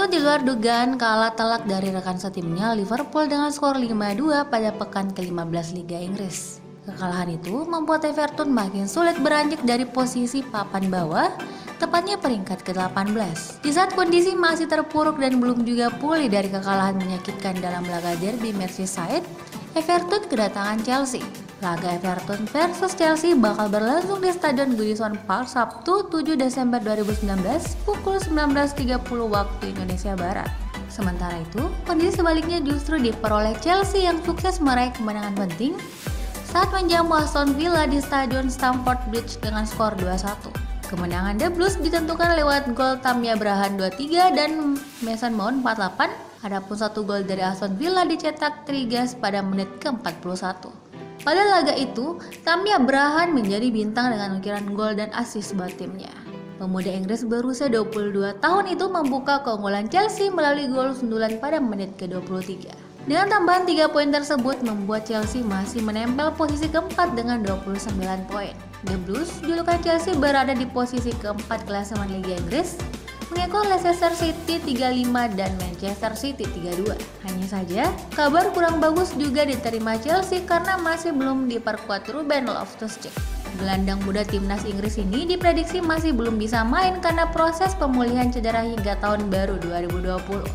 Everton di luar dugaan kalah telak dari rekan setimnya Liverpool dengan skor 5-2 pada pekan ke-15 Liga Inggris. Kekalahan itu membuat Everton makin sulit beranjak dari posisi papan bawah, tepatnya peringkat ke-18. Di saat kondisi masih terpuruk dan belum juga pulih dari kekalahan menyakitkan dalam laga derby Merseyside, Everton kedatangan Chelsea. Laga Everton versus Chelsea bakal berlangsung di Stadion Goodison Park Sabtu 7 Desember 2019 pukul 19.30 waktu Indonesia Barat. Sementara itu, kondisi sebaliknya justru diperoleh Chelsea yang sukses meraih kemenangan penting saat menjamu Aston Villa di Stadion Stamford Bridge dengan skor 2-1. Kemenangan The Blues ditentukan lewat gol Tammy Abraham 23 dan Mason Mount 48, adapun satu gol dari Aston Villa dicetak Trigas pada menit ke-41. Pada laga itu, Tammy Abraham menjadi bintang dengan ukiran gol dan assist buat timnya. Pemuda Inggris berusia 22 tahun itu membuka keunggulan Chelsea melalui gol sundulan pada menit ke-23. Dengan tambahan 3 poin tersebut membuat Chelsea masih menempel posisi keempat dengan 29 poin. The Blues, julukan Chelsea, berada di posisi keempat klasemen Liga Inggris, mengekor Leicester City 35 dan Manchester City 32. Hanya saja, kabar kurang bagus juga diterima Chelsea karena masih belum diperkuat Ruben Loftus-Cheek. Gelandang muda timnas Inggris ini diprediksi masih belum bisa main karena proses pemulihan cedera hingga tahun baru 2020.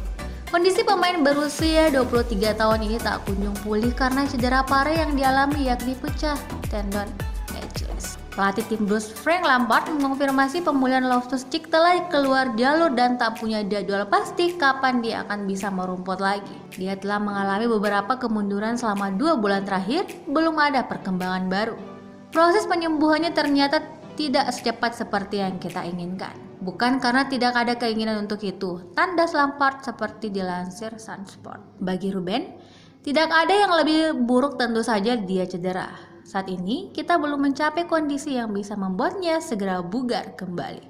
Kondisi pemain berusia 23 tahun ini tak kunjung pulih karena cedera parah yang dialami yakni pecah tendon Achilles. Pelatih tim Blues Frank Lampard mengonfirmasi pemulihan Loftus-Cheek telah keluar jalur dan tak punya jadwal pasti kapan dia akan bisa merumput lagi. Dia telah mengalami beberapa kemunduran selama 2 bulan terakhir, belum ada perkembangan baru. Proses penyembuhannya ternyata tidak secepat seperti yang kita inginkan. Bukan karena tidak ada keinginan untuk itu, tandas Lampard seperti dilansir Sunsport. Bagi Ruben, tidak ada yang lebih buruk, tentu saja dia cedera. Saat ini kita belum mencapai kondisi yang bisa membuatnya segera bugar kembali.